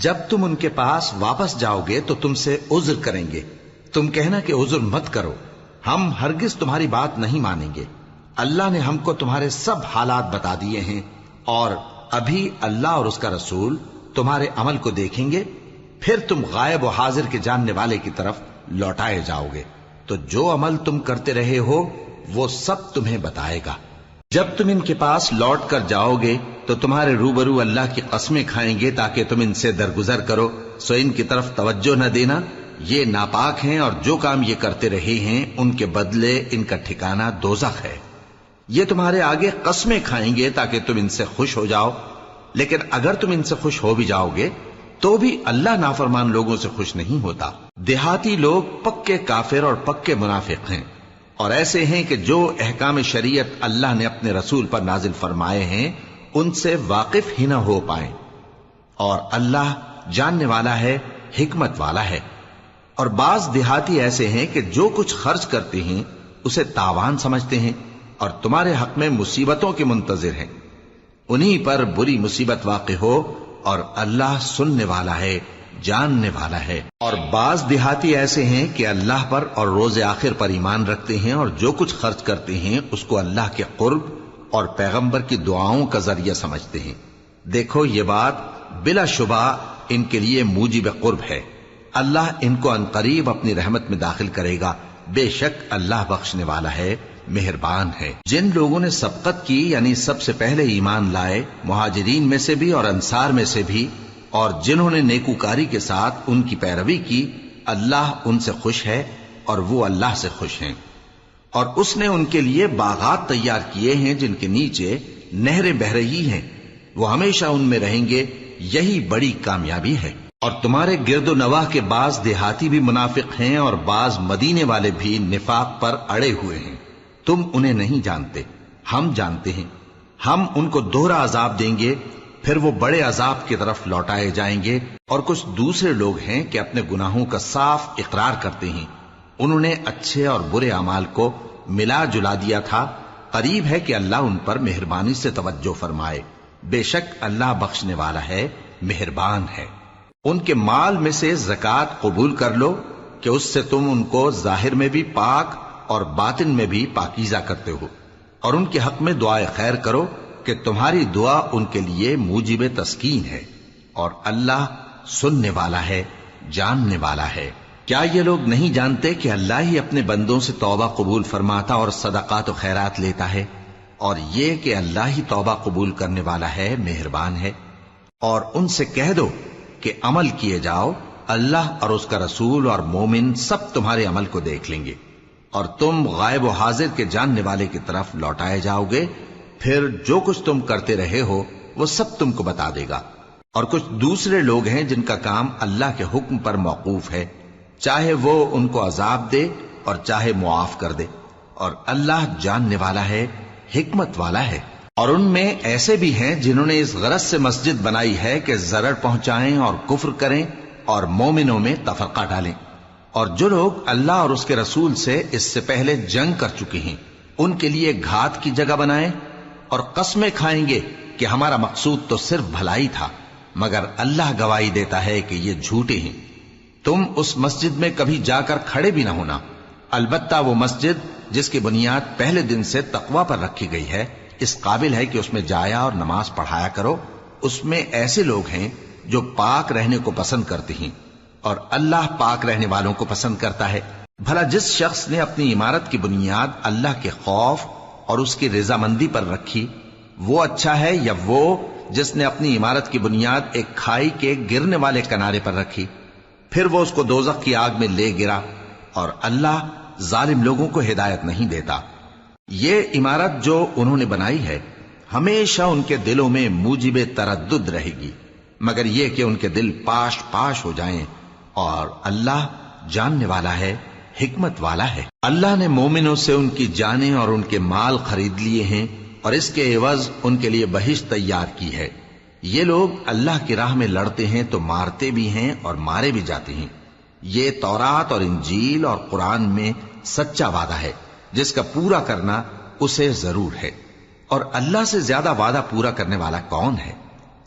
جب تم ان کے پاس واپس جاؤ گے تو تم سے عذر کریں گے، تم کہنا کہ عذر مت کرو، ہم ہرگز تمہاری بات نہیں مانیں گے۔ اللہ نے ہم کو تمہارے سب حالات بتا دیے ہیں، اور ابھی اللہ اور اس کا رسول تمہارے عمل کو دیکھیں گے، پھر تم غائب و حاضر کے جاننے والے کی طرف لوٹائے جاؤ گے، تو جو عمل تم کرتے رہے ہو وہ سب تمہیں بتائے گا۔ جب تم ان کے پاس لوٹ کر جاؤ گے تو تمہارے روبرو اللہ کی قسمیں کھائیں گے تاکہ تم ان سے درگزر کرو، سو ان کی طرف توجہ نہ دینا، یہ ناپاک ہیں، اور جو کام یہ کرتے رہے ہیں ان کے بدلے ان کا ٹھکانہ دوزخ ہے۔ یہ تمہارے آگے قسمیں کھائیں گے تاکہ تم ان سے خوش ہو جاؤ، لیکن اگر تم ان سے خوش ہو بھی جاؤ گے تو بھی اللہ نافرمان لوگوں سے خوش نہیں ہوتا۔ دیہاتی لوگ پکے کافر اور پکے منافق ہیں، اور ایسے ہیں کہ جو احکام شریعت اللہ نے اپنے رسول پر نازل فرمائے ہیں ان سے واقف ہی نہ ہو پائیں، اور اللہ جاننے والا ہے، حکمت والا ہے۔ اور بعض دیہاتی ایسے ہیں کہ جو کچھ خرچ کرتے ہیں اسے تاوان سمجھتے ہیں اور تمہارے حق میں مصیبتوں کے منتظر ہیں، انہی پر بری مصیبت واقع ہو، اور اللہ سننے والا ہے، جاننے والا ہے۔ اور بعض دیہاتی ایسے ہیں کہ اللہ پر اور روز آخر پر ایمان رکھتے ہیں، اور جو کچھ خرچ کرتے ہیں اس کو اللہ کے قرب اور پیغمبر کی دعاؤں کا ذریعہ سمجھتے ہیں۔ دیکھو یہ بات بلا شبہ ان کے لیے موجب قرب ہے، اللہ ان کو عنقریب اپنی رحمت میں داخل کرے گا، بے شک اللہ بخشنے والا ہے، مہربان ہے۔ جن لوگوں نے سبقت کی یعنی سب سے پہلے ایمان لائے، مہاجرین میں سے بھی اور انصار میں سے بھی، اور جنہوں نے نیکوکاری کے ساتھ ان کی پیروی کی، اللہ ان سے خوش ہے اور وہ اللہ سے خوش ہیں۔ اور اس نے ان کے لیے باغات تیار کیے ہیں جن کے نیچے نہریں بہہ رہی ہیں، وہ ہمیشہ ان میں رہیں گے، یہی بڑی کامیابی ہے۔ اور تمہارے گرد و نواح کے بعض دیہاتی بھی منافق ہیں اور بعض مدینے والے بھی نفاق پر اڑے ہوئے ہیں، تم انہیں نہیں جانتے، ہم جانتے ہیں۔ ہم ان کو دوہرا عذاب دیں گے، پھر وہ بڑے عذاب کی طرف لوٹائے جائیں گے۔ اور کچھ دوسرے لوگ ہیں کہ اپنے گناہوں کا صاف اقرار کرتے ہیں، انہوں نے اچھے اور برے اعمال کو ملا جلا دیا تھا، قریب ہے کہ اللہ ان پر مہربانی سے توجہ فرمائے، بے شک اللہ بخشنے والا ہے، مہربان ہے۔ ان کے مال میں سے زکوٰۃ قبول کر لو کہ اس سے تم ان کو ظاہر میں بھی پاک اور باطن میں بھی پاکیزہ کرتے ہو، اور ان کے حق میں دعائے خیر کرو کہ تمہاری دعا ان کے لیے موجب تسکین ہے، اور اللہ سننے والا ہے، جاننے والا ہے۔ کیا یہ لوگ نہیں جانتے کہ اللہ ہی اپنے بندوں سے توبہ قبول فرماتا اور صدقات و خیرات لیتا ہے، اور یہ کہ اللہ ہی توبہ قبول کرنے والا ہے، مہربان ہے۔ اور ان سے کہہ دو کہ عمل کیے جاؤ، اللہ اور اس کا رسول اور مومن سب تمہارے عمل کو دیکھ لیں گے، اور تم غائب و حاضر کے جاننے والے کی طرف لوٹائے جاؤ گے، پھر جو کچھ تم کرتے رہے ہو وہ سب تم کو بتا دے گا۔ اور کچھ دوسرے لوگ ہیں جن کا کام اللہ کے حکم پر موقوف ہے، چاہے وہ ان کو عذاب دے اور چاہے معاف کر دے، اور اللہ جاننے والا ہے، حکمت والا ہے۔ اور ان میں ایسے بھی ہیں جنہوں نے اس غرض سے مسجد بنائی ہے کہ ضرر پہنچائیں اور کفر کریں اور مومنوں میں تفرقہ ڈالیں، اور جو لوگ اللہ اور اس کے رسول سے اس سے پہلے جنگ کر چکے ہیں ان کے لیے گھات کی جگہ بنائیں، اور قسمیں کھائیں گے کہ ہمارا مقصود تو صرف بھلائی تھا، مگر اللہ گواہی دیتا ہے کہ یہ جھوٹے ہیں۔ تم اس مسجد میں کبھی جا کر کھڑے بھی نہ ہونا، البتہ وہ مسجد جس کی بنیاد پہلے دن سے تقوی پر رکھی گئی ہے اس قابل ہے کہ اس میں جایا اور نماز پڑھایا کرو۔ اس میں ایسے لوگ ہیں جو پاک رہنے کو پسند کرتے ہیں، اور اللہ پاک رہنے والوں کو پسند کرتا ہے۔ بھلا جس شخص نے اپنی عمارت کی بنیاد اللہ کے خوف اور اس کی رضامندی پر رکھی، وہ اچھا ہے یا وہ جس نے اپنی عمارت کی بنیاد ایک کھائی کے گرنے والے کنارے پر رکھی، پھر وہ اس کو دوزخ کی آگ میں لے گرا، اور اللہ ظالم لوگوں کو ہدایت نہیں دیتا۔ یہ عمارت جو انہوں نے بنائی ہے ہمیشہ ان کے دلوں میں موجب تردد رہے گی، مگر یہ کہ ان کے دل پاش پاش ہو جائیں، اور اللہ جاننے والا ہے، حکمت والا ہے۔ اللہ نے مومنوں سے ان کی جانیں اور ان کے مال خرید لیے ہیں، اور اس کے عوض ان کے لیے بہشت تیار کی ہے۔ یہ لوگ اللہ کی راہ میں لڑتے ہیں تو مارتے بھی ہیں اور مارے بھی جاتے ہیں۔ یہ تورات اور انجیل اور قرآن میں سچا وعدہ ہے جس کا پورا کرنا اسے ضرور ہے، اور اللہ سے زیادہ وعدہ پورا کرنے والا کون ہے؟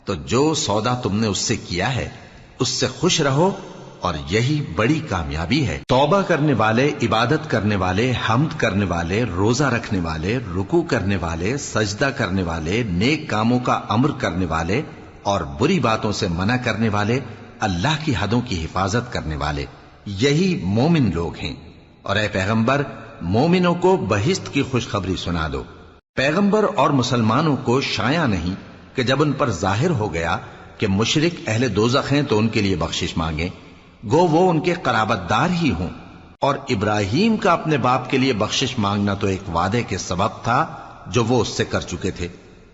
تو جو سودا تم نے اس سے کیا ہے اس سے خوش رہو اور یہی بڑی کامیابی ہے۔ توبہ کرنے والے، عبادت کرنے والے، حمد کرنے والے، روزہ رکھنے والے، رکوع کرنے والے، سجدہ کرنے والے، نیک کاموں کا امر کرنے والے اور بری باتوں سے منع کرنے والے، اللہ کی حدوں کی حفاظت کرنے والے، یہی مومن لوگ ہیں۔ اور اے پیغمبر، مومنوں کو بہشت کی خوشخبری سنا دو۔ پیغمبر اور مسلمانوں کو شایع نہیں کہ جب ان پر ظاہر ہو گیا کہ مشرک اہل دوزخ ہیں تو ان کے لیے بخشش مانگیں، گو وہ ان کے قرابت دار ہی ہوں۔ اور ابراہیم کا اپنے باپ کے لیے بخشش مانگنا تو ایک وعدے کے سبب تھا جو وہ اس سے کر چکے تھے،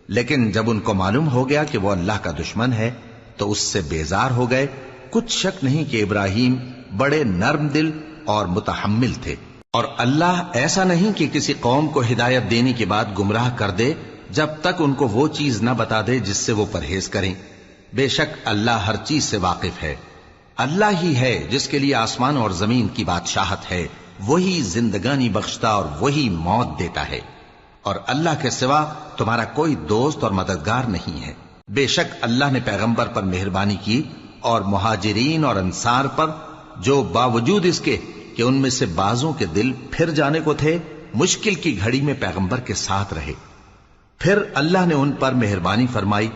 لیکن جب ان کو معلوم ہو گیا کہ وہ اللہ کا دشمن ہے تو اس سے بیزار ہو گئے۔ کچھ شک نہیں کہ ابراہیم بڑے نرم دل اور متحمل تھے، اور اللہ ایسا نہیں کہ کسی قوم کو ہدایت دینے کے بعد گمراہ کر دے جب تک ان کو وہ چیز نہ بتا دے جس سے وہ پرہیز کریں۔ بے شک اللہ ہر چیز سے واقف ہے۔ اللہ ہی ہے جس کے لیے آسمان اور زمین کی بادشاہت ہے، وہی زندگانی بخشتا اور وہی موت دیتا ہے، اور اللہ کے سوا تمہارا کوئی دوست اور مددگار نہیں ہے۔ بے شک اللہ نے پیغمبر پر مہربانی کی اور مہاجرین اور انصار پر، جو باوجود اس کے کہ ان میں سے بعضوں کے دل پھر جانے کو تھے، مشکل کی گھڑی میں پیغمبر کے ساتھ رہے۔ پھر اللہ نے ان پر مہربانی فرمائی،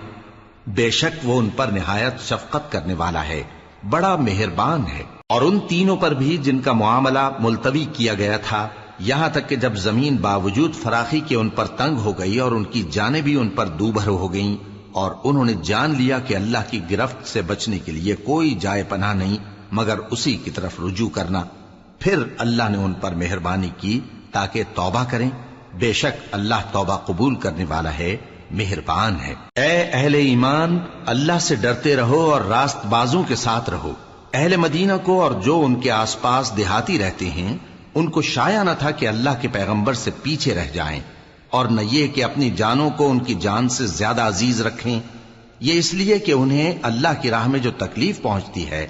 بے شک وہ ان پر نہایت شفقت کرنے والا ہے، بڑا مہربان ہے۔ اور ان تینوں پر بھی جن کا معاملہ ملتوی کیا گیا تھا، یہاں تک کہ جب زمین باوجود فراخی کے ان پر تنگ ہو گئی اور ان کی جانیں بھی ان پر دوبھر ہو گئیں، اور انہوں نے جان لیا کہ اللہ کی گرفت سے بچنے کے لیے کوئی جائے پناہ نہیں مگر اسی کی طرف رجوع کرنا، پھر اللہ نے ان پر مہربانی کی تاکہ توبہ کریں۔ بے شک اللہ توبہ قبول کرنے والا ہے، مہربان ہے۔ اے اہل ایمان، اللہ سے ڈرتے رہو اور راست بازوں کے ساتھ رہو۔ اہل مدینہ کو اور جو ان کے آس پاس دیہاتی رہتے ہیں، ان کو شایع نہ تھا کہ اللہ کے پیغمبر سے پیچھے رہ جائیں، اور نہ یہ کہ اپنی جانوں کو ان کی جان سے زیادہ عزیز رکھیں۔ یہ اس لیے کہ انہیں اللہ کی راہ میں جو تکلیف پہنچتی ہے،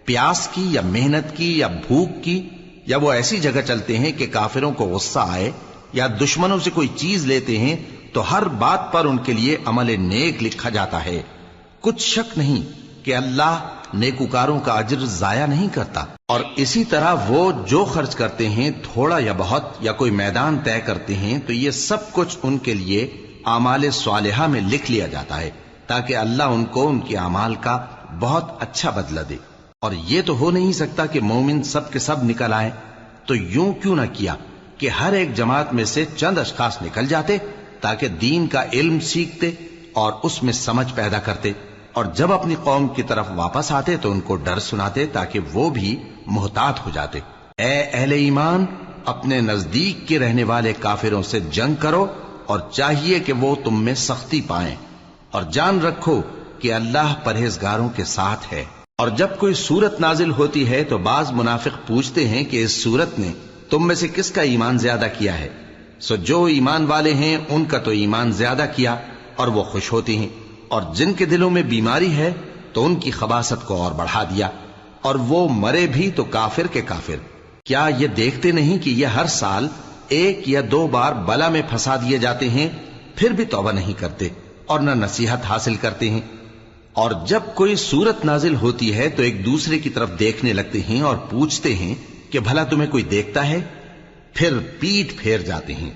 پیاس کی یا محنت کی یا بھوک کی، یا وہ ایسی جگہ چلتے ہیں کہ کافروں کو غصہ آئے یا دشمنوں سے کوئی چیز لیتے ہیں، تو ہر بات پر ان کے لیے عمل نیک لکھا جاتا ہے۔ کچھ شک نہیں کہ اللہ نیکوکاروں کا اجر ضائع نہیں کرتا۔ اور اسی طرح وہ جو خرچ کرتے ہیں، تھوڑا یا بہت، یا کوئی میدان طے کرتے ہیں، تو یہ سب کچھ ان کے لیے اعمال صالحہ میں لکھ لیا جاتا ہے، تاکہ اللہ ان کو ان کے اعمال کا بہت اچھا بدلہ دے۔ اور یہ تو ہو نہیں سکتا کہ مومن سب کے سب نکل آئیں، تو یوں کیوں نہ کیا کہ ہر ایک جماعت میں سے چند اشخاص نکل جاتے تاکہ دین کا علم سیکھتے اور اس میں سمجھ پیدا کرتے، اور جب اپنی قوم کی طرف واپس آتے تو ان کو ڈر سناتے تاکہ وہ بھی محتاط ہو جاتے۔ اے اہل ایمان، اپنے نزدیک کے رہنے والے کافروں سے جنگ کرو، اور چاہیے کہ وہ تم میں سختی پائیں، اور جان رکھو کہ اللہ پرہیزگاروں کے ساتھ ہے۔ اور جب کوئی سورت نازل ہوتی ہے تو بعض منافق پوچھتے ہیں کہ اس سورت نے تم میں سے کس کا ایمان زیادہ کیا ہے؟ سو جو ایمان والے ہیں ان کا تو ایمان زیادہ کیا، اور وہ خوش ہوتے ہیں، اور جن کے دلوں میں بیماری ہے تو ان کی خباثت کو اور بڑھا دیا، اور وہ مرے بھی تو کافر کے کافر۔ کیا یہ دیکھتے نہیں کہ یہ ہر سال 1 یا 2 بار بلا میں پھنسا دیے جاتے ہیں، پھر بھی توبہ نہیں کرتے اور نہ نصیحت حاصل کرتے ہیں؟ اور جب کوئی سورت نازل ہوتی ہے تو ایک دوسرے کی طرف دیکھنے لگتے ہیں اور پوچھتے ہیں کہ بھلا تمہیں کوئی دیکھتا ہے؟ پھر پیٹ پھیر جاتے ہیں۔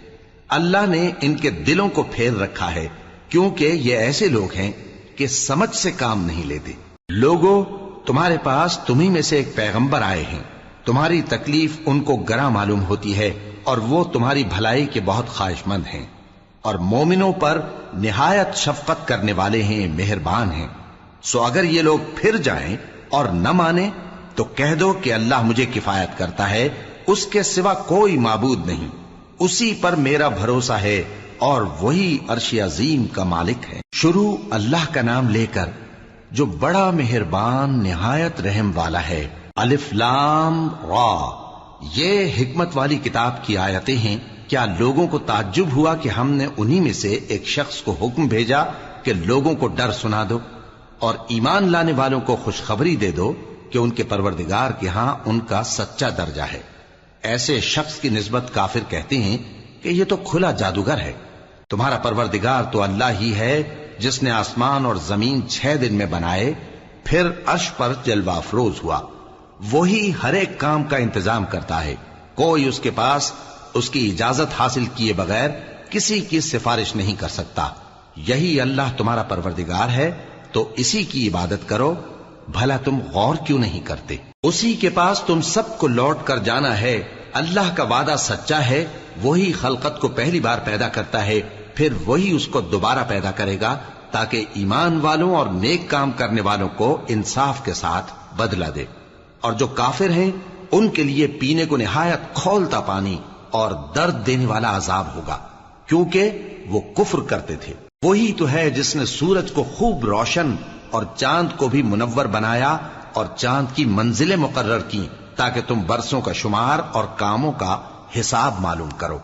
اللہ نے ان کے دلوں کو پھیر رکھا ہے، کیونکہ یہ ایسے لوگ ہیں کہ سمجھ سے کام نہیں لیتے۔ لوگوں، تمہارے پاس تمہیں میں سے ایک پیغمبر آئے ہیں، تمہاری تکلیف ان کو گراں معلوم ہوتی ہے، اور وہ تمہاری بھلائی کے بہت خواہش مند ہیں، اور مومنوں پر نہایت شفقت کرنے والے ہیں، مہربان ہیں۔ سو اگر یہ لوگ پھر جائیں اور نہ مانیں تو کہہ دو کہ اللہ مجھے کفایت کرتا ہے، اس کے سوا کوئی معبود نہیں، اسی پر میرا بھروسہ ہے، اور وہی عرش عظیم کا مالک ہے۔ شروع اللہ کا نام لے کر جو بڑا مہربان نہایت رحم والا ہے۔ الف لام را، یہ حکمت والی کتاب کی آیتیں ہیں۔ کیا لوگوں کو تعجب ہوا کہ ہم نے انہی میں سے ایک شخص کو حکم بھیجا کہ لوگوں کو ڈر سنا دو اور ایمان لانے والوں کو خوشخبری دے دو کہ ان کے پروردگار کے ہاں ان کا سچا درجہ ہے۔ ایسے شخص کی نسبت کافر کہتے ہیں کہ یہ تو کھلا جادوگر ہے۔ تمہارا پروردگار تو اللہ ہی ہے جس نے آسمان اور زمین 6 دن میں بنائے، پھر عرش پر جلوہ افروز ہوا۔ وہی ہر ایک کام کا انتظام کرتا ہے، کوئی اس کے پاس اس کی اجازت حاصل کیے بغیر کسی کی سفارش نہیں کر سکتا۔ یہی اللہ تمہارا پروردگار ہے، تو اسی کی عبادت کرو، بھلا تم غور کیوں نہیں کرتے؟ اسی کے پاس تم سب کو لوٹ کر جانا ہے۔ اللہ کا وعدہ سچا ہے، وہی خلقت کو پہلی بار پیدا کرتا ہے، پھر وہی اس کو دوبارہ پیدا کرے گا، تاکہ ایمان والوں اور نیک کام کرنے والوں کو انصاف کے ساتھ بدلہ دے۔ اور جو کافر ہیں ان کے لیے پینے کو نہایت کھولتا پانی اور درد دینے والا عذاب ہوگا، کیونکہ وہ کفر کرتے تھے۔ وہی تو ہے جس نے سورج کو خوب روشن اور چاند کو بھی منور بنایا اور چاند کی منزلیں مقرر کی، تاکہ تم برسوں کا شمار اور کاموں کا حساب معلوم کرو۔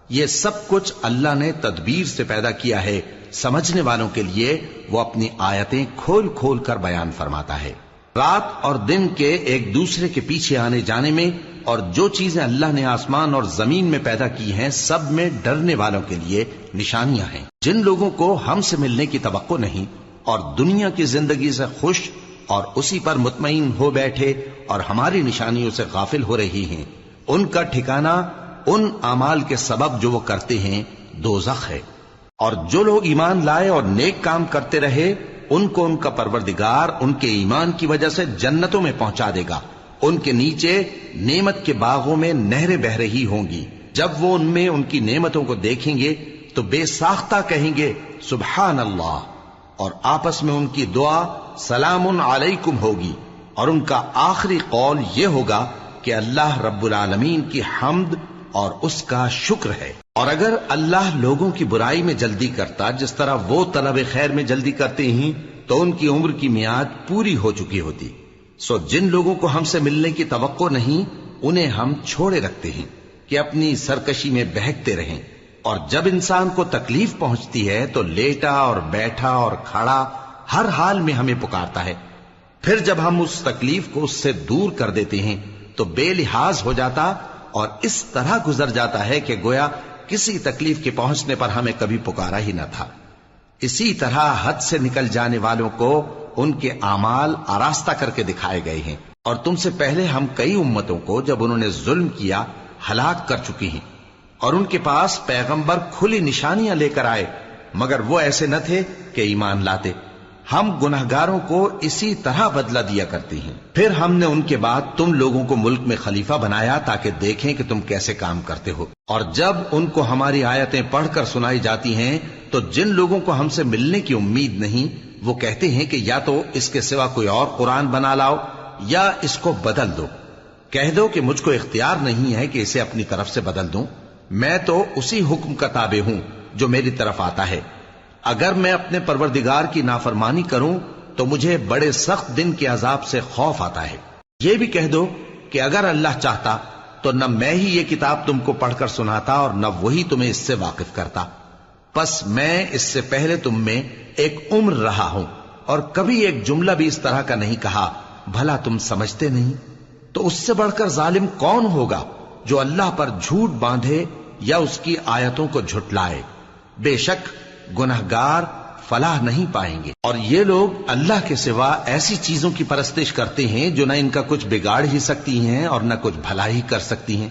یہ سب کچھ اللہ نے تدبیر سے پیدا کیا ہے، سمجھنے والوں کے لیے وہ اپنی آیتیں کھول کھول کر بیان فرماتا ہے۔ رات اور دن کے ایک دوسرے کے پیچھے آنے جانے میں اور جو چیزیں اللہ نے آسمان اور زمین میں پیدا کی ہیں سب میں ڈرنے والوں کے لیے نشانیاں ہیں۔ جن لوگوں کو ہم سے ملنے کی توقع نہیں اور دنیا کی زندگی سے خوش اور اسی پر مطمئن ہو بیٹھے اور ہماری نشانیوں سے غافل ہو رہی ہیں، ان کا ٹھکانہ ان اعمال کے سبب جو وہ کرتے ہیں دوزخ ہے۔ اور جو لوگ ایمان لائے اور نیک کام کرتے رہے ان کو ان کا پروردگار ان کے ایمان کی وجہ سے جنتوں میں پہنچا دے گا، ان کے نیچے نعمت کے باغوں میں نہریں بہ رہی ہوں گی۔ جب وہ ان میں ان کی نعمتوں کو دیکھیں گے تو بے ساختہ کہیں گے سبحان اللہ، اور آپس میں ان کی دعا سلام علیکم ہوگی، اور ان کا آخری قول یہ ہوگا کہ اللہ رب العالمین کی حمد اور اس کا شکر ہے۔ اور اگر اللہ لوگوں کی برائی میں جلدی کرتا جس طرح وہ طلب خیر میں جلدی کرتے ہیں تو ان کی عمر کی میعاد پوری ہو چکی ہوتی۔ سو جن لوگوں کو ہم سے ملنے کی توقع نہیں انہیں ہم چھوڑے رکھتے ہیں کہ اپنی سرکشی میں بہکتے رہیں، اور جب انسان کو تکلیف پہنچتی ہے تو لیٹا اور بیٹھا اور کھڑا ہر حال میں ہمیں پکارتا ہے، پھر جب ہم اس تکلیف کو اس سے دور کر دیتے ہیں تو بے لحاظ ہو جاتا اور اس طرح گزر جاتا ہے کہ گویا کسی تکلیف کے پہنچنے پر ہمیں کبھی پکارا ہی نہ تھا۔ اسی طرح حد سے نکل جانے والوں کو ان کے اعمال آراستہ کر کے دکھائے گئے ہیں، اور تم سے پہلے ہم کئی امتوں کو جب انہوں نے ظلم کیا ہلاک کر چکی ہیں، اور ان کے پاس پیغمبر کھلی نشانیاں لے کر آئے مگر وہ ایسے نہ تھے کہ ایمان لاتے۔ ہم گنہگاروں کو اسی طرح بدلہ دیا کرتے ہیں۔ پھر ہم نے ان کے بعد تم لوگوں کو ملک میں خلیفہ بنایا تاکہ دیکھیں کہ تم کیسے کام کرتے ہو، اور جب ان کو ہماری آیتیں پڑھ کر سنائی جاتی ہیں تو جن لوگوں کو ہم سے ملنے کی امید نہیں وہ کہتے ہیں کہ یا تو اس کے سوا کوئی اور قرآن بنا لاؤ یا اس کو بدل دو۔ کہہ دو کہ مجھ کو اختیار نہیں ہے کہ اسے اپنی طرف سے بدل دوں، میں تو اسی حکم کا تابع ہوں جو میری طرف آتا ہے۔ اگر میں اپنے پروردگار کی نافرمانی کروں تو مجھے بڑے سخت دن کے عذاب سے خوف آتا ہے۔ یہ بھی کہہ دو کہ اگر اللہ چاہتا تو نہ میں ہی یہ کتاب تم کو پڑھ کر سناتا اور نہ وہی تمہیں اس سے واقف کرتا، پس میں اس سے پہلے تم میں ایک عمر رہا ہوں اور کبھی ایک جملہ بھی اس طرح کا نہیں کہا، بھلا تم سمجھتے نہیں؟ تو اس سے بڑھ کر ظالم کون ہوگا جو اللہ پر جھوٹ باندھے یا اس کی آیتوں کو جھٹلائے؟ بے شک گنہگار فلاح نہیں پائیں گے۔ اور یہ لوگ اللہ کے سوا ایسی چیزوں کی پرستش کرتے ہیں جو نہ ان کا کچھ بگاڑ ہی سکتی ہیں اور نہ کچھ بھلا ہی کر سکتی ہیں،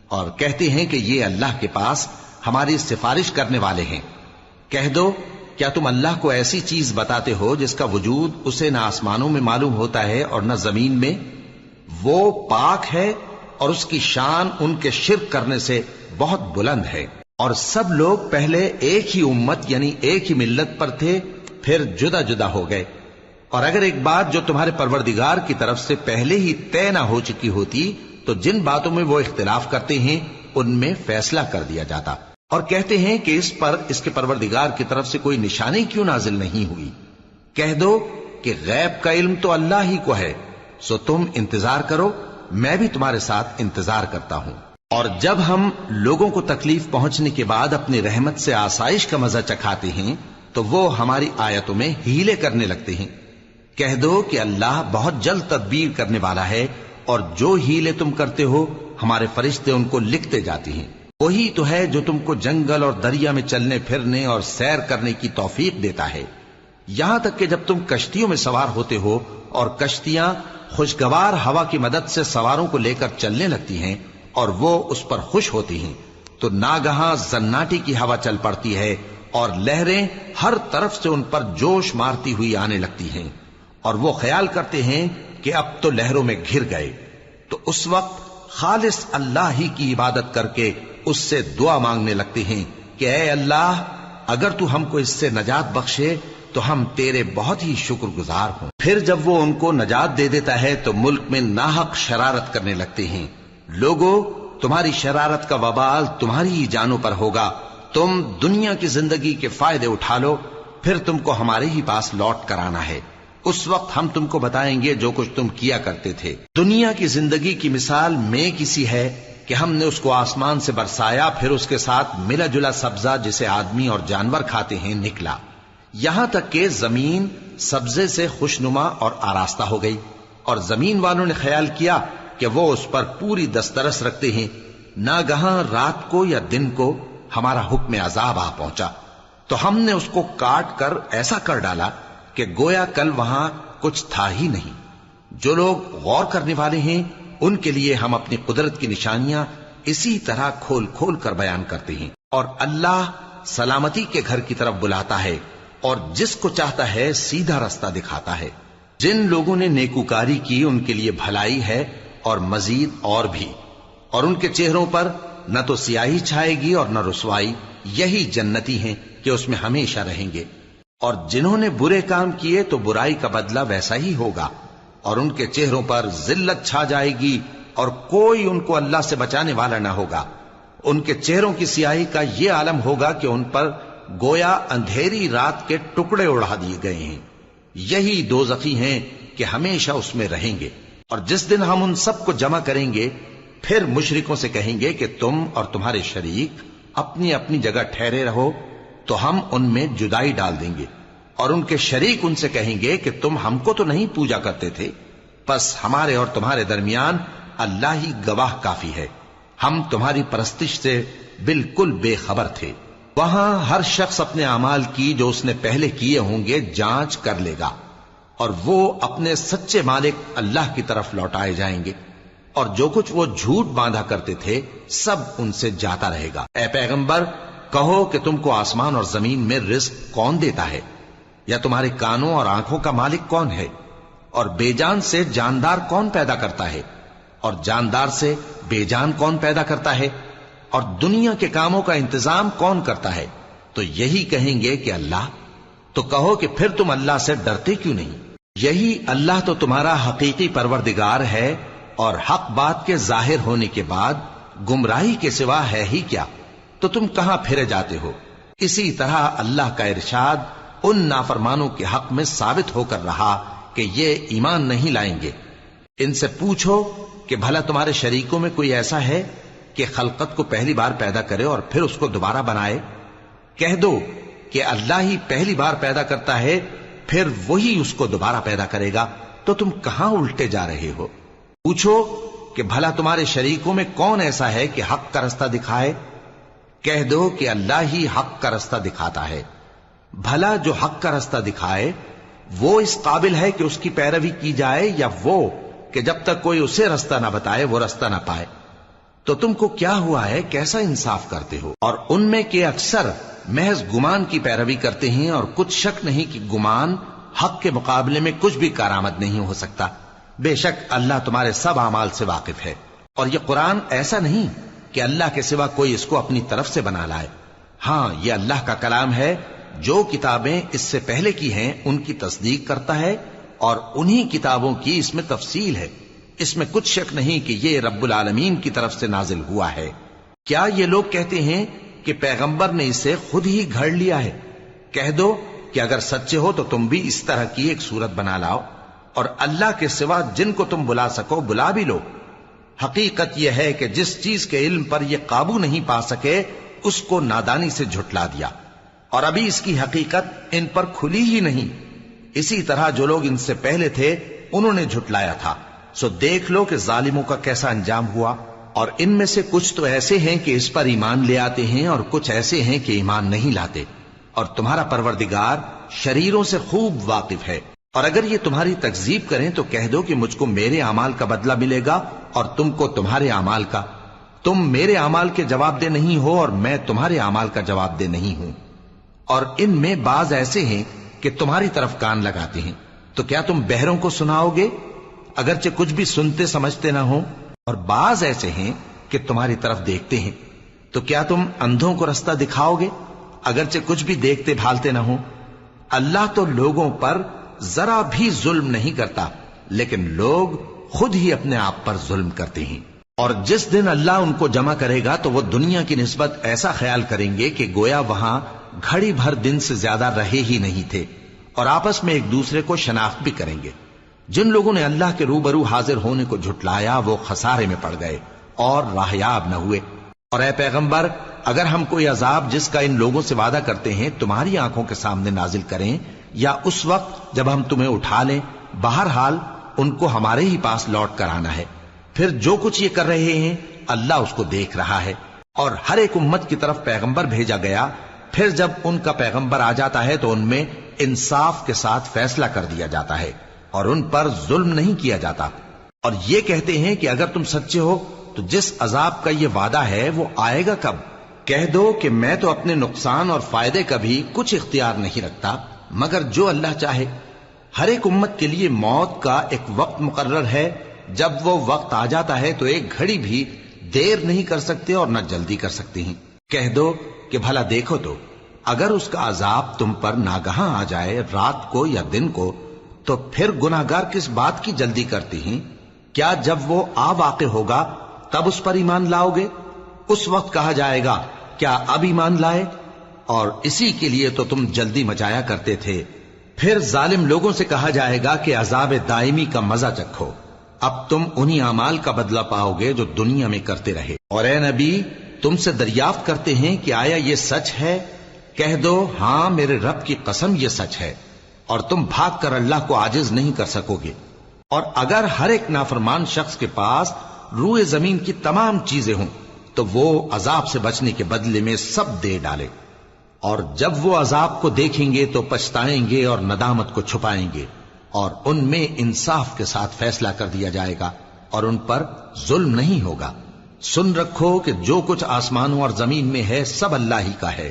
اور کہتے ہیں کہ یہ اللہ کے پاس ہماری سفارش کرنے والے ہیں۔ کہہ دو کیا تم اللہ کو ایسی چیز بتاتے ہو جس کا وجود اسے نہ آسمانوں میں معلوم ہوتا ہے اور نہ زمین میں؟ وہ پاک ہے اور اس کی شان ان کے شرک کرنے سے بہت بلند ہے۔ اور سب لوگ پہلے ایک ہی امت یعنی ایک ہی ملت پر تھے، پھر جدا جدا ہو گئے۔ اور اگر ایک بات جو تمہارے پروردگار کی طرف سے پہلے ہی طے نہ ہو چکی ہوتی تو جن باتوں میں وہ اختلاف کرتے ہیں ان میں فیصلہ کر دیا جاتا۔ اور کہتے ہیں کہ اس پر اس کے پروردگار کی طرف سے کوئی نشانی کیوں نازل نہیں ہوئی؟ کہہ دو کہ غیب کا علم تو اللہ ہی کو ہے، سو تم انتظار کرو، میں بھی تمہارے ساتھ انتظار کرتا ہوں۔ اور جب ہم لوگوں کو تکلیف پہنچنے کے بعد اپنی رحمت سے آسائش کا مزہ چکھاتے ہیں تو وہ ہماری آیتوں میں ہیلے کرنے لگتے ہیں۔ کہہ دو کہ اللہ بہت جلد تدبیر کرنے والا ہے، اور جو ہیلے تم کرتے ہو ہمارے فرشتے ان کو لکھتے جاتے ہیں۔ وہی تو ہے جو تم کو جنگل اور دریا میں چلنے پھرنے اور سیر کرنے کی توفیق دیتا ہے، یہاں تک کہ جب تم کشتیوں میں سوار ہوتے ہو اور کشتیاں خوشگوار ہوا کی مدد سے سواروں کو لے کر چلنے لگتی ہیں اور وہ اس پر خوش ہوتی ہیں، تو ناگہاں زناٹی کی ہوا چل پڑتی ہے اور لہریں ہر طرف سے ان پر جوش مارتی ہوئی آنے لگتی ہیں، اور وہ خیال کرتے ہیں کہ اب تو لہروں میں گھر گئے، تو اس وقت خالص اللہ ہی کی عبادت کر کے اس سے دعا مانگنے لگتے ہیں کہ اے اللہ، اگر تو ہم کو اس سے نجات بخشے تو ہم تیرے بہت ہی شکر گزار ہوں۔ پھر جب وہ ان کو نجات دے دیتا ہے تو ملک میں ناحق شرارت کرنے لگتے ہیں۔ لوگو، تمہاری شرارت کا وبال تمہاری ہی جانوں پر ہوگا، تم دنیا کی زندگی کے فائدے اٹھا لو، پھر تم کو ہمارے ہی پاس لوٹ کر آنا ہے، اس وقت ہم تم کو بتائیں گے جو کچھ تم کیا کرتے تھے۔ دنیا کی زندگی کی مثال میں کسی ہے کہ ہم نے اس کو آسمان سے برسایا، پھر اس کے ساتھ ملا جلا سبزہ جسے آدمی اور جانور کھاتے ہیں نکلا، یہاں تک کہ زمین سبزے سے خوشنما اور آراستہ ہو گئی، اور زمین والوں نے خیال کیا کہ وہ اس پر پوری دسترس رکھتے ہیں۔ ناگہاں رات کو یا دن کو ہمارا حکم عذاب آ پہنچا تو ہم نے اس کو کاٹ کر ایسا کر ڈالا کہ گویا کل وہاں کچھ تھا ہی نہیں۔ جو لوگ غور کرنے والے ہیں ان کے لیے ہم اپنی قدرت کی نشانیاں اسی طرح کھول کھول کر بیان کرتے ہیں، اور اللہ سلامتی کے گھر کی طرف بلاتا ہے اور جس کو چاہتا ہے سیدھا رستہ دکھاتا ہے۔ جن لوگوں نے نیکوکاری کی ان کے لیے بھلائی ہے اور مزید اور بھی، اور ان کے چہروں پر نہ تو سیاہی چھائے گی اور نہ رسوائی، یہی جنتی ہیں کہ اس میں ہمیشہ رہیں گے۔ اور جنہوں نے برے کام کیے تو برائی کا بدلہ ویسا ہی ہوگا، اور ان کے چہروں پر ذلت چھا جائے گی اور کوئی ان کو اللہ سے بچانے والا نہ ہوگا۔ ان کے چہروں کی سیاہی کا یہ عالم ہوگا کہ ان پر گویا اندھیری رات کے ٹکڑے اڑا دیے گئے ہیں، یہی دوزخی ہیں کہ ہمیشہ اس میں رہیں گے۔ اور جس دن ہم ان سب کو جمع کریں گے پھر مشرکوں سے کہیں گے کہ تم اور تمہارے شریک اپنی اپنی جگہ ٹھہرے رہو، تو ہم ان میں جدائی ڈال دیں گے، اور ان کے شریک ان سے کہیں گے کہ تم ہم کو تو نہیں پوجا کرتے تھے، بس ہمارے اور تمہارے درمیان اللہ ہی گواہ کافی ہے، ہم تمہاری پرستش سے بالکل بے خبر تھے۔ وہاں ہر شخص اپنے اعمال کی جو اس نے پہلے کیے ہوں گے جانچ کر لے گا، اور وہ اپنے سچے مالک اللہ کی طرف لوٹائے جائیں گے، اور جو کچھ وہ جھوٹ باندھا کرتے تھے سب ان سے جاتا رہے گا۔ اے پیغمبر، کہو کہ تم کو آسمان اور زمین میں رزق کون دیتا ہے، یا تمہارے کانوں اور آنکھوں کا مالک کون ہے، اور بے جان سے جاندار کون پیدا کرتا ہے، اور جاندار سے بے جان کون پیدا کرتا ہے، اور دنیا کے کاموں کا انتظام کون کرتا ہے؟ تو یہی کہیں گے کہ اللہ۔ تو کہو کہ پھر تم اللہ سے ڈرتے کیوں نہیں؟ یہی اللہ تو تمہارا حقیقی پروردگار ہے، اور حق بات کے ظاہر ہونے کے بعد گمراہی کے سوا ہے ہی کیا، تو تم کہاں پھرے جاتے ہو؟ اسی طرح اللہ کا ارشاد ان نافرمانوں کے حق میں ثابت ہو کر رہا کہ یہ ایمان نہیں لائیں گے۔ ان سے پوچھو کہ بھلا تمہارے شریکوں میں کوئی ایسا ہے کہ خلقت کو پہلی بار پیدا کرے اور پھر اس کو دوبارہ بنائے؟ کہہ دو کہ اللہ ہی پہلی بار پیدا کرتا ہے، پھر وہی اس کو دوبارہ پیدا کرے گا، تو تم کہاں الٹے جا رہے ہو؟ پوچھو کہ بھلا تمہارے شریکوں میں کون ایسا ہے کہ حق کا رستہ دکھائے؟ کہہ دو کہ اللہ ہی حق کا رستہ دکھاتا ہے۔ بھلا جو حق کا رستہ دکھائے وہ اس قابل ہے کہ اس کی پیروی کی جائے، یا وہ کہ جب تک کوئی اسے رستہ نہ بتائے وہ رستہ نہ پائے؟ تو تم کو کیا ہوا ہے، کیسا انصاف کرتے ہو؟ اور ان میں کے اکثر محض گمان کی پیروی کرتے ہیں، اور کچھ شک نہیں کہ گمان حق کے مقابلے میں کچھ بھی کارآمد نہیں ہو سکتا۔ بے شک اللہ تمہارے سب اعمال سے واقف ہے، اور یہ قرآن ایسا نہیں کہ اللہ کے سوا کوئی اس کو اپنی طرف سے بنا لائے۔ ہاں، یہ اللہ کا کلام ہے، جو کتابیں اس سے پہلے کی ہیں ان کی تصدیق کرتا ہے، اور انہی کتابوں کی اس میں تفصیل ہے، اس میں کچھ شک نہیں کہ یہ رب العالمین کی طرف سے نازل ہوا ہے۔ کیا یہ لوگ کہتے ہیں کہ پیغمبر نے اسے خود ہی گھڑ لیا ہے؟ کہہ دو کہ اگر سچے ہو تو تم بھی اس طرح کی ایک صورت بنا لاؤ، اور اللہ کے سوا جن کو تم بلا سکو بلا بھی لو۔ حقیقت یہ ہے کہ جس چیز کے علم پر یہ قابو نہیں پا سکے اس کو نادانی سے جھٹلا دیا، اور ابھی اس کی حقیقت ان پر کھلی ہی نہیں۔ اسی طرح جو لوگ ان سے پہلے تھے انہوں نے جھٹلایا تھا، سو دیکھ لو کہ ظالموں کا کیسا انجام ہوا۔ اور ان میں سے کچھ تو ایسے ہیں کہ اس پر ایمان لے آتے ہیں، اور کچھ ایسے ہیں کہ ایمان نہیں لاتے، اور تمہارا پروردگار شریروں سے خوب واقف ہے۔ اور اگر یہ تمہاری تکذیب کریں تو کہہ دو کہ مجھ کو میرے اعمال کا بدلہ ملے گا اور تم کو تمہارے اعمال کا. تم میرے اعمال کے جواب دہ نہیں ہو اور میں تمہارے اعمال کا جواب دہ نہیں ہوں. اور ان میں بعض ایسے ہیں کہ تمہاری طرف کان لگاتے ہیں، تو کیا تم بہروں کو سناؤ گے اگرچہ کچھ بھی سنتے سمجھتے نہ ہو؟ اور بعض ایسے ہیں کہ تمہاری طرف دیکھتے ہیں، تو کیا تم اندھوں کو رستہ دکھاؤ گے اگرچہ کچھ بھی دیکھتے بھالتے نہ ہو؟ اللہ تو لوگوں پر ذرا بھی ظلم نہیں کرتا، لیکن لوگ خود ہی اپنے آپ پر ظلم کرتے ہیں. اور جس دن اللہ ان کو جمع کرے گا تو وہ دنیا کی نسبت ایسا خیال کریں گے کہ گویا وہاں گھڑی بھر دن سے زیادہ رہے ہی نہیں تھے، اور آپس میں ایک دوسرے کو شناخت بھی کریں گے. جن لوگوں نے اللہ کے روبرو حاضر ہونے کو جھٹلایا وہ خسارے میں پڑ گئے اور راہیاب نہ ہوئے. اور اے پیغمبر، اگر ہم کوئی عذاب جس کا ان لوگوں سے وعدہ کرتے ہیں تمہاری آنکھوں کے سامنے نازل کریں یا اس وقت جب ہم تمہیں اٹھا لیں، بہرحال ان کو ہمارے ہی پاس لوٹ کر آنا ہے. پھر جو کچھ یہ کر رہے ہیں اللہ اس کو دیکھ رہا ہے. اور ہر ایک امت کی طرف پیغمبر بھیجا گیا، پھر جب ان کا پیغمبر آ جاتا ہے تو ان میں انصاف کے ساتھ فیصلہ کر دیا جاتا ہے اور ان پر ظلم نہیں کیا جاتا. اور یہ کہتے ہیں کہ اگر تم سچے ہو تو جس عذاب کا یہ وعدہ ہے وہ آئے گا کب؟ کہہ دو کہ میں تو اپنے نقصان اور فائدے کا بھی کچھ اختیار نہیں رکھتا مگر جو اللہ چاہے. ہر ایک امت کے لیے موت کا ایک وقت مقرر ہے، جب وہ وقت آ جاتا ہے تو ایک گھڑی بھی دیر نہیں کر سکتے اور نہ جلدی کر سکتے ہیں. کہہ دو کہ بھلا دیکھو تو اگر اس کا عذاب تم پر ناگہاں آ جائے رات کو یا دن کو تو پھر گناہگار کس بات کی جلدی کرتے ہیں؟ کیا جب وہ آ واقع ہوگا تب اس پر ایمان لاؤ گے؟ اس وقت کہا جائے گا کیا اب ایمان لائے؟ اور اسی کے لیے تو تم جلدی مچایا کرتے تھے. پھر ظالم لوگوں سے کہا جائے گا کہ عذاب دائمی کا مزہ چکھو، اب تم انہی اعمال کا بدلہ پاؤ گے جو دنیا میں کرتے رہے. اور اے نبی، تم سے دریافت کرتے ہیں کہ آیا یہ سچ ہے؟ کہہ دو ہاں میرے رب کی قسم یہ سچ ہے، اور تم بھاگ کر اللہ کو عاجز نہیں کر سکو گے. اور اگر ہر ایک نافرمان شخص کے پاس روئے زمین کی تمام چیزیں ہوں تو وہ عذاب سے بچنے کے بدلے میں سب دے ڈالے، اور جب وہ عذاب کو دیکھیں گے تو پچھتائیں گے اور ندامت کو چھپائیں گے، اور ان میں انصاف کے ساتھ فیصلہ کر دیا جائے گا اور ان پر ظلم نہیں ہوگا. سن رکھو کہ جو کچھ آسمانوں اور زمین میں ہے سب اللہ ہی کا ہے.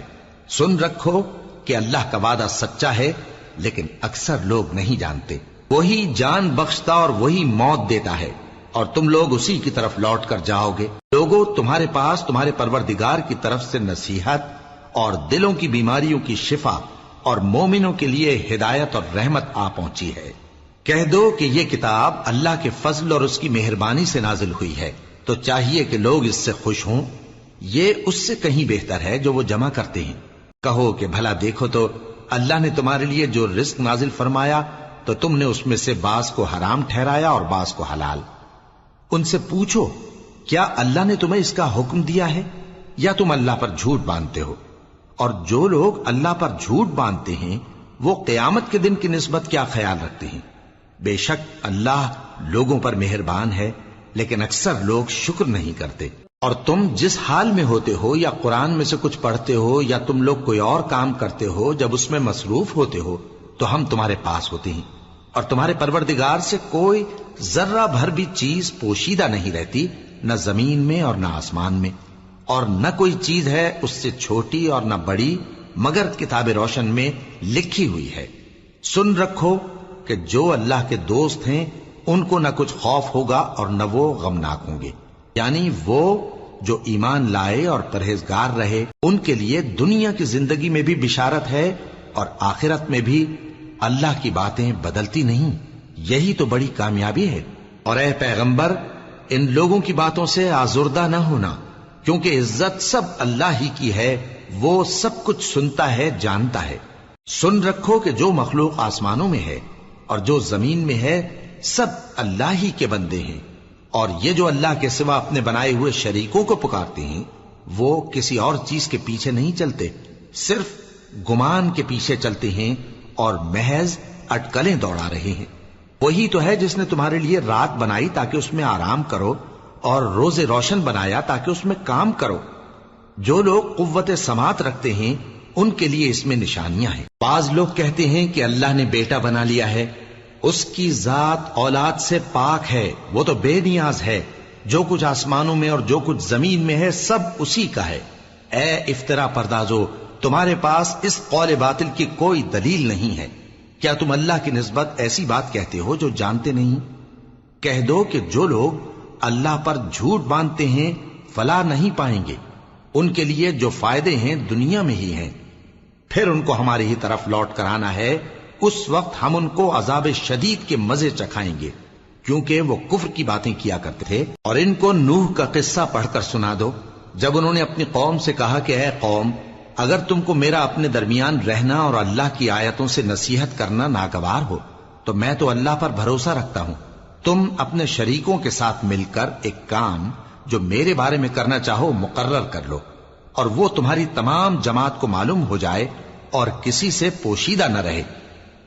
سن رکھو کہ اللہ کا وعدہ سچا ہے لیکن اکثر لوگ نہیں جانتے. وہی جان بخشتا اور وہی موت دیتا ہے اور تم لوگ اسی کی طرف لوٹ کر جاؤ گے. لوگوں، تمہارے پاس تمہارے پروردگار کی طرف سے نصیحت اور دلوں کی بیماریوں کی شفا اور مومنوں کے لیے ہدایت اور رحمت آ پہنچی ہے. کہہ دو کہ یہ کتاب اللہ کے فضل اور اس کی مہربانی سے نازل ہوئی ہے، تو چاہیے کہ لوگ اس سے خوش ہوں. یہ اس سے کہیں بہتر ہے جو وہ جمع کرتے ہیں. کہو کہ بھلا دیکھو تو اللہ نے تمہارے لیے جو رزق نازل فرمایا تو تم نے اس میں سے بعض کو حرام ٹھہرایا اور بعض کو حلال. ان سے پوچھو کیا اللہ نے تمہیں اس کا حکم دیا ہے یا تم اللہ پر جھوٹ باندھتے ہو؟ اور جو لوگ اللہ پر جھوٹ باندھتے ہیں وہ قیامت کے دن کی نسبت کیا خیال رکھتے ہیں؟ بے شک اللہ لوگوں پر مہربان ہے لیکن اکثر لوگ شکر نہیں کرتے. اور تم جس حال میں ہوتے ہو یا قرآن میں سے کچھ پڑھتے ہو یا تم لوگ کوئی اور کام کرتے ہو، جب اس میں مصروف ہوتے ہو تو ہم تمہارے پاس ہوتے ہیں، اور تمہارے پروردگار سے کوئی ذرہ بھر بھی چیز پوشیدہ نہیں رہتی، نہ زمین میں اور نہ آسمان میں، اور نہ کوئی چیز ہے اس سے چھوٹی اور نہ بڑی مگر کتاب روشن میں لکھی ہوئی ہے. سن رکھو کہ جو اللہ کے دوست ہیں ان کو نہ کچھ خوف ہوگا اور نہ وہ غمناک ہوں گے. یعنی وہ جو ایمان لائے اور پرہیزگار رہے ان کے لیے دنیا کی زندگی میں بھی بشارت ہے اور آخرت میں بھی. اللہ کی باتیں بدلتی نہیں، یہی تو بڑی کامیابی ہے. اور اے پیغمبر، ان لوگوں کی باتوں سے آزردہ نہ ہونا، کیونکہ عزت سب اللہ ہی کی ہے، وہ سب کچھ سنتا ہے، جانتا ہے. سن رکھو کہ جو مخلوق آسمانوں میں ہے اور جو زمین میں ہے سب اللہ ہی کے بندے ہیں، اور یہ جو اللہ کے سوا اپنے بنائے ہوئے شریکوں کو پکارتے ہیں وہ کسی اور چیز کے پیچھے نہیں چلتے، صرف گمان کے پیچھے چلتے ہیں اور محض اٹکلیں دوڑا رہے ہیں. وہی تو ہے جس نے تمہارے لیے رات بنائی تاکہ اس میں آرام کرو اور روز روشن بنایا تاکہ اس میں کام کرو. جو لوگ قوت سماعت رکھتے ہیں ان کے لیے اس میں نشانیاں ہیں. بعض لوگ کہتے ہیں کہ اللہ نے بیٹا بنا لیا ہے، اس کی ذات اولاد سے پاک ہے، وہ تو بے نیاز ہے، جو کچھ آسمانوں میں اور جو کچھ زمین میں ہے سب اسی کا ہے۔ اے افترا پردازو، تمہارے پاس اس قول باطل کی کوئی دلیل نہیں ہے، کیا تم اللہ کی نسبت ایسی بات کہتے ہو جو جانتے نہیں؟ کہہ دو کہ جو لوگ اللہ پر جھوٹ باندھتے ہیں فلاح نہیں پائیں گے، ان کے لیے جو فائدے ہیں دنیا میں ہی ہیں، پھر ان کو ہماری ہی طرف لوٹ کر آنا ہے، اس وقت ہم ان کو عذاب شدید کے مزے چکھائیں گے، کیونکہ وہ کفر کی باتیں کیا کرتے تھے۔ اور ان کو نوح کا قصہ پڑھ کر سنا دو، جب انہوں نے اپنی قوم سے کہا کہ اے قوم، اگر تم کو میرا اپنے درمیان رہنا اور اللہ کی آیتوں سے نصیحت کرنا ناگوار ہو تو میں تو اللہ پر بھروسہ رکھتا ہوں، تم اپنے شریکوں کے ساتھ مل کر ایک کام جو میرے بارے میں کرنا چاہو مقرر کر لو، اور وہ تمہاری تمام جماعت کو معلوم ہو جائے اور کسی سے پوشیدہ نہ رہے،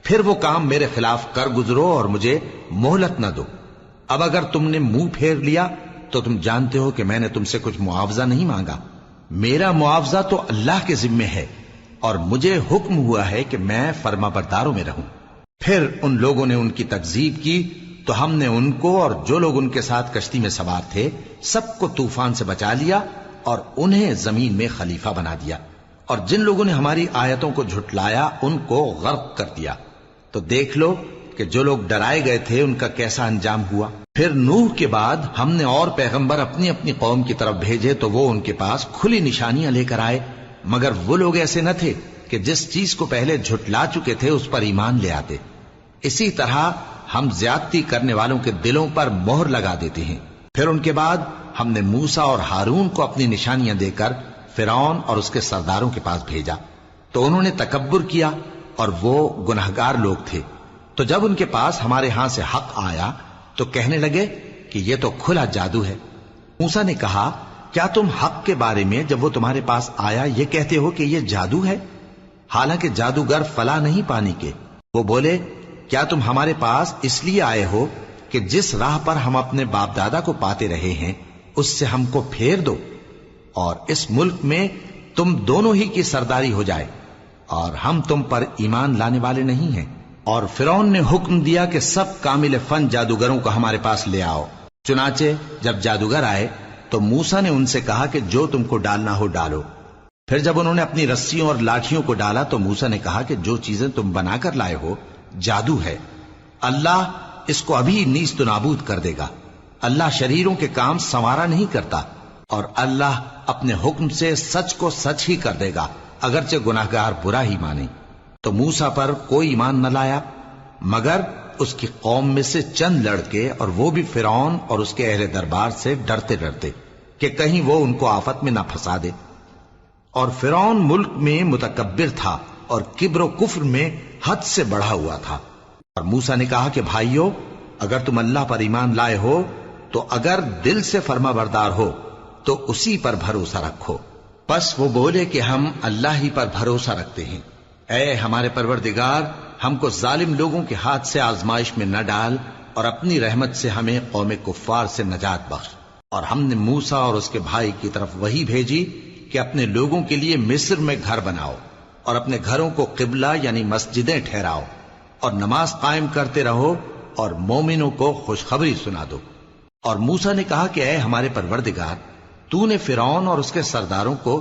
پھر وہ کام میرے خلاف کر گزرو اور مجھے مہلت نہ دو۔ اب اگر تم نے منہ پھیر لیا تو تم جانتے ہو کہ میں نے تم سے کچھ معاوضہ نہیں مانگا، میرا معاوضہ تو اللہ کے ذمے ہے، اور مجھے حکم ہوا ہے کہ میں فرما برداروں میں رہوں۔ پھر ان لوگوں نے ان کی تکذیب کی تو ہم نے ان کو اور جو لوگ ان کے ساتھ کشتی میں سوار تھے سب کو طوفان سے بچا لیا اور انہیں زمین میں خلیفہ بنا دیا، اور جن لوگوں نے ہماری آیتوں کو جھٹلایا ان کو غرق کر دیا۔ تو دیکھ لو کہ جو لوگ ڈرائے گئے تھے ان کا کیسا انجام ہوا۔ پھر نوح کے بعد ہم نے اور پیغمبر اپنی اپنی قوم کی طرف بھیجے تو وہ ان کے پاس کھلی نشانیاں لے کر آئے، مگر وہ لوگ ایسے نہ تھے کہ جس چیز کو پہلے جھٹلا چکے تھے اس پر ایمان لے آتے۔ اسی طرح ہم زیادتی کرنے والوں کے دلوں پر مہر لگا دیتے ہیں۔ پھر ان کے بعد ہم نے موسیٰ اور ہارون کو اپنی نشانیاں دے کر فرعون اور اس کے سرداروں کے پاس بھیجا، تو انہوں نے تکبر کیا اور وہ گنہگار لوگ تھے۔ تو جب ان کے پاس ہمارے ہاں سے حق آیا تو کہنے لگے کہ یہ تو کھلا جادو ہے۔ موسیٰ نے کہا، کیا تم حق کے بارے میں جب وہ تمہارے پاس آیا یہ کہتے ہو کہ یہ جادو ہے، حالانکہ جادوگر فلاح نہیں پانے کے؟ وہ بولے، کیا تم ہمارے پاس اس لیے آئے ہو کہ جس راہ پر ہم اپنے باپ دادا کو پاتے رہے ہیں اس سے ہم کو پھیر دو، اور اس ملک میں تم دونوں ہی کی سرداری ہو جائے، اور ہم تم پر ایمان لانے والے نہیں ہیں؟ اور فرعون نے حکم دیا کہ سب کامل فن جادوگروں کو ہمارے پاس لے آؤ۔ چنانچہ جب جادوگر آئے تو موسیٰ نے ان سے کہا کہ جو تم کو ڈالنا ہو ڈالو۔ پھر جب انہوں نے اپنی رسیوں اور لاٹھیوں کو ڈالا تو موسیٰ نے کہا کہ جو چیزیں تم بنا کر لائے ہو جادو ہے، اللہ اس کو ابھی نیست و نابود کر دے گا۔ اللہ شریروں کے کام سنوارا نہیں کرتا، اور اللہ اپنے حکم سے سچ کو سچ ہی کر دے گا، اگرچہ گناہگار برا ہی مانے۔ تو موسیٰ پر کوئی ایمان نہ لایا مگر اس کی قوم میں سے چند لڑکے، اور وہ بھی فرعون اور اس کے اہل دربار سے ڈرتے ڈرتے کہ کہیں وہ ان کو آفت میں نہ پھنسا دے۔ اور فرعون ملک میں متکبر تھا اور کبر و کفر میں حد سے بڑھا ہوا تھا۔ اور موسیٰ نے کہا کہ بھائیو، اگر تم اللہ پر ایمان لائے ہو تو اگر دل سے فرما بردار ہو تو اسی پر بھروسہ رکھو۔ پس وہ بولے کہ ہم اللہ ہی پر بھروسہ رکھتے ہیں۔ اے ہمارے پروردگار، ہم کو ظالم لوگوں کے ہاتھ سے آزمائش میں نہ ڈال، اور اپنی رحمت سے ہمیں قوم کفار سے نجات بخش۔ اور ہم نے موسیٰ اور اس کے بھائی کی طرف وحی بھیجی کہ اپنے لوگوں کے لیے مصر میں گھر بناؤ، اور اپنے گھروں کو قبلہ یعنی مسجدیں ٹھہراؤ، اور نماز قائم کرتے رہو، اور مومنوں کو خوشخبری سنا دو۔ اور موسیٰ نے کہا کہ اے ہمارے پروردگار، تو نے فرعون اور اس کے سرداروں کو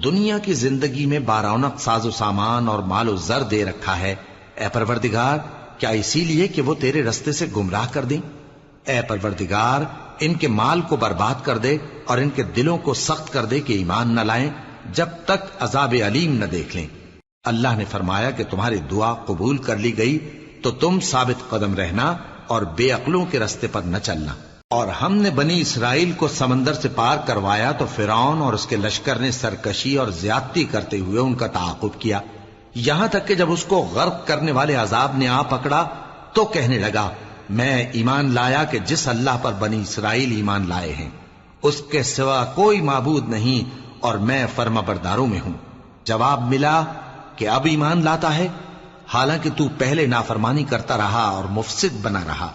دنیا کی زندگی میں بارونق ساز و سامان اور مال و زر دے رکھا ہے، اے پروردگار کیا اسی لیے کہ وہ تیرے رستے سے گمراہ کر دیں؟ اے پروردگار ان کے مال کو برباد کر دے اور ان کے دلوں کو سخت کر دے کہ ایمان نہ لائیں جب تک عذاب علیم نہ دیکھ لیں۔ اللہ نے فرمایا کہ تمہاری دعا قبول کر لی گئی تو تم ثابت قدم رہنا اور بے عقلوں کے رستے پر نہ چلنا۔ اور ہم نے بنی اسرائیل کو سمندر سے پار کروایا تو فرعون اور اس کے لشکر نے سرکشی اور زیادتی کرتے ہوئے ان کا تعاقب کیا، یہاں تک کہ جب اس کو غرق کرنے والے عذاب نے آ پکڑا تو کہنے لگا، میں ایمان لایا کہ جس اللہ پر بنی اسرائیل ایمان لائے ہیں اس کے سوا کوئی معبود نہیں، اور میں فرما برداروں میں ہوں۔ جواب ملا کہ اب ایمان لاتا ہے، حالانکہ تو پہلے نافرمانی کرتا رہا اور مفسد بنا رہا،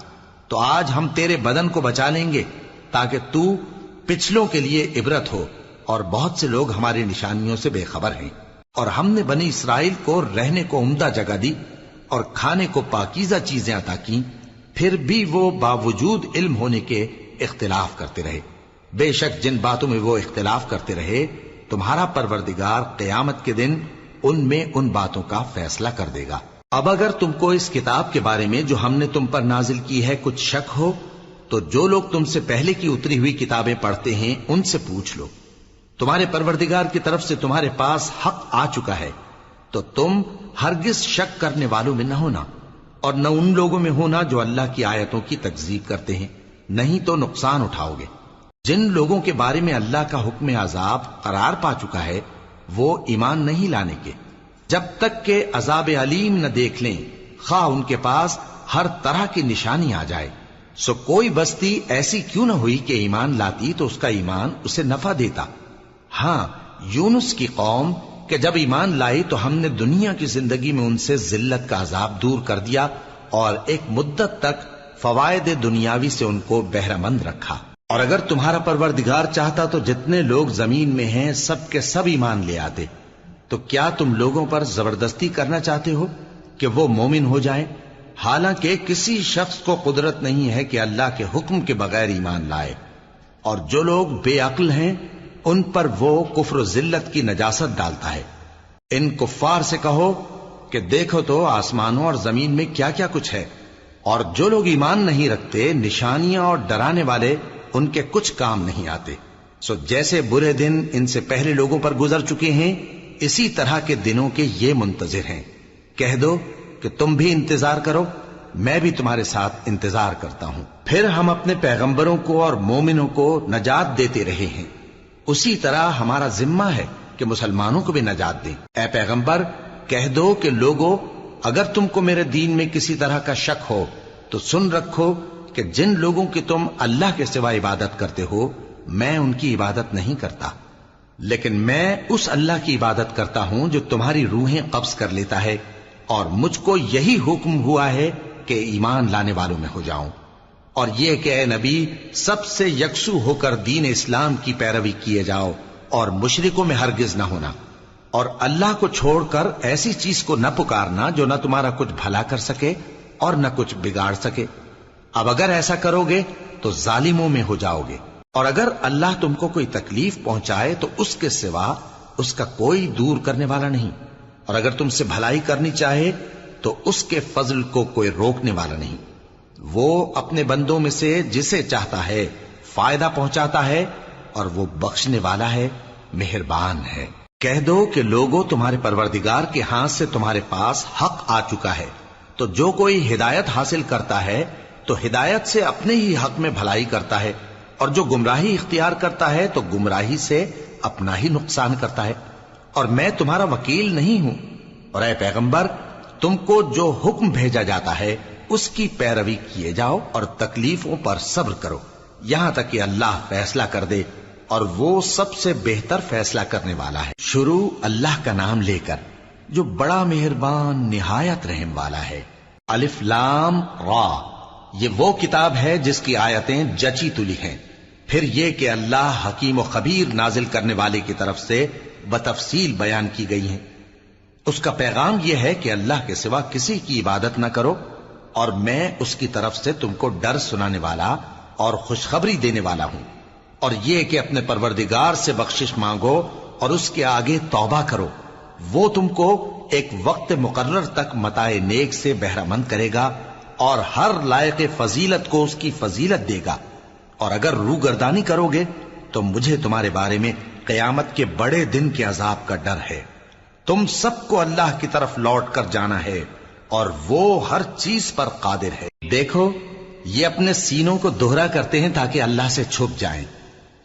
تو آج ہم تیرے بدن کو بچا لیں گے تاکہ تو پچھلوں کے لیے عبرت ہو، اور بہت سے لوگ ہماری نشانیوں سے بے خبر ہیں۔ اور ہم نے بنی اسرائیل کو رہنے کو عمدہ جگہ دی، اور کھانے کو پاکیزہ چیزیں عطا کی، پھر بھی وہ باوجود علم ہونے کے اختلاف کرتے رہے۔ بے شک جن باتوں میں وہ اختلاف کرتے رہے تمہارا پروردگار قیامت کے دن ان میں ان باتوں کا فیصلہ کر دے گا۔ اب اگر تم کو اس کتاب کے بارے میں جو ہم نے تم پر نازل کی ہے کچھ شک ہو تو جو لوگ تم سے پہلے کی اتری ہوئی کتابیں پڑھتے ہیں ان سے پوچھ لو۔ تمہارے پروردگار کی طرف سے تمہارے پاس حق آ چکا ہے تو تم ہرگز شک کرنے والوں میں نہ ہونا، اور نہ ان لوگوں میں ہونا جو اللہ کی آیتوں کی تکذیب کرتے ہیں، نہیں تو نقصان اٹھاؤ گے۔ جن لوگوں کے بارے میں اللہ کا حکم عذاب قرار پا چکا ہے وہ ایمان نہیں لانے کے جب تک کہ عذاب علیم نہ دیکھ لیں، خواہ ان کے پاس ہر طرح کی نشانی آ جائے۔ سو کوئی بستی ایسی کیوں نہ ہوئی کہ ایمان لاتی تو اس کا ایمان اسے نفع دیتا۔ ہاں، یونس کی قوم کہ جب ایمان لائی تو ہم نے دنیا کی زندگی میں ان سے ذلت کا عذاب دور کر دیا اور ایک مدت تک فوائد دنیاوی سے ان کو بہرہ مند رکھا۔ اور اگر تمہارا پروردگار چاہتا تو جتنے لوگ زمین میں ہیں سب کے سب ایمان لے آتے، تو کیا تم لوگوں پر زبردستی کرنا چاہتے ہو کہ وہ مومن ہو جائیں؟ حالانکہ کسی شخص کو قدرت نہیں ہے کہ اللہ کے حکم کے بغیر ایمان لائے، اور جو لوگ بے عقل ہیں ان پر وہ کفر و ذلت کی نجاست ڈالتا ہے۔ ان کفار سے کہو کہ دیکھو تو آسمانوں اور زمین میں کیا کیا کچھ ہے، اور جو لوگ ایمان نہیں رکھتے نشانیاں اور ڈرانے والے ان کے کچھ کام نہیں آتے۔ سو جیسے برے دن ان سے پہلے لوگوں پر گزر چکے ہیں اسی طرح کے دنوں کے یہ منتظر ہیں۔ کہہ دو کہ تم بھی انتظار کرو، میں بھی تمہارے ساتھ انتظار کرتا ہوں۔ پھر ہم اپنے پیغمبروں کو اور مومنوں کو نجات دیتے رہے ہیں، اسی طرح ہمارا ذمہ ہے کہ مسلمانوں کو بھی نجات دیں۔ اے پیغمبر کہہ دو کہ لوگو اگر تم کو میرے دین میں کسی طرح کا شک ہو تو سن رکھو کہ جن لوگوں کی تم اللہ کے سوا عبادت کرتے ہو میں ان کی عبادت نہیں کرتا، لیکن میں اس اللہ کی عبادت کرتا ہوں جو تمہاری روحیں قبض کر لیتا ہے، اور مجھ کو یہی حکم ہوا ہے کہ ایمان لانے والوں میں ہو جاؤں، اور یہ کہ اے نبی سب سے یکسو ہو کر دین اسلام کی پیروی کیے جاؤ اور مشرکوں میں ہرگز نہ ہونا، اور اللہ کو چھوڑ کر ایسی چیز کو نہ پکارنا جو نہ تمہارا کچھ بھلا کر سکے اور نہ کچھ بگاڑ سکے۔ اب اگر ایسا کرو گے تو ظالموں میں ہو جاؤ گے، اور اگر اللہ تم کو کوئی تکلیف پہنچائے تو اس کے سوا اس کا کوئی دور کرنے والا نہیں، اور اگر تم سے بھلائی کرنی چاہے تو اس کے فضل کو کوئی روکنے والا نہیں۔ وہ اپنے بندوں میں سے جسے چاہتا ہے فائدہ پہنچاتا ہے، اور وہ بخشنے والا ہے، مہربان ہے۔ کہہ دو کہ لوگوں تمہارے پروردگار کے ہاتھ سے تمہارے پاس حق آ چکا ہے، تو جو کوئی ہدایت حاصل کرتا ہے تو ہدایت سے اپنے ہی حق میں بھلائی کرتا ہے، اور جو گمراہی اختیار کرتا ہے تو گمراہی سے اپنا ہی نقصان کرتا ہے، اور میں تمہارا وکیل نہیں ہوں۔ اور اے پیغمبر تم کو جو حکم بھیجا جاتا ہے اس کی پیروی کیے جاؤ اور تکلیفوں پر صبر کرو یہاں تک کہ اللہ فیصلہ کر دے، اور وہ سب سے بہتر فیصلہ کرنے والا ہے۔ شروع اللہ کا نام لے کر جو بڑا مہربان نہایت رحم والا ہے۔ الف لام را، یہ وہ کتاب ہے جس کی آیتیں جچی تلی ہیں۔ پھر یہ کہ اللہ حکیم و خبیر نازل کرنے والے کی طرف سے بتفصیل بیان کی گئی ہیں۔ اس کا پیغام یہ ہے کہ اللہ کے سوا کسی کی عبادت نہ کرو، اور میں اس کی طرف سے تم کو ڈر سنانے والا اور خوشخبری دینے والا ہوں، اور یہ کہ اپنے پروردگار سے بخشش مانگو اور اس کے آگے توبہ کرو، وہ تم کو ایک وقت مقرر تک متاع نیک سے بہرہ مند کرے گا، اور ہر لائق فضیلت کو اس کی فضیلت دے گا۔ اور اگر روگردانی کرو گے تو مجھے تمہارے بارے میں قیامت کے بڑے دن کے عذاب کا ڈر ہے۔ تم سب کو اللہ کی طرف لوٹ کر جانا ہے، اور وہ ہر چیز پر قادر ہے۔ دیکھو یہ اپنے سینوں کو دوہرا کرتے ہیں تاکہ اللہ سے چھپ جائیں۔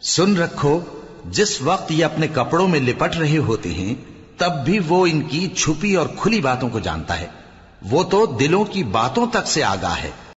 سن رکھو جس وقت یہ اپنے کپڑوں میں لپٹ رہے ہوتے ہیں تب بھی وہ ان کی چھپی اور کھلی باتوں کو جانتا ہے، وہ تو دلوں کی باتوں تک سے آگاہ ہے۔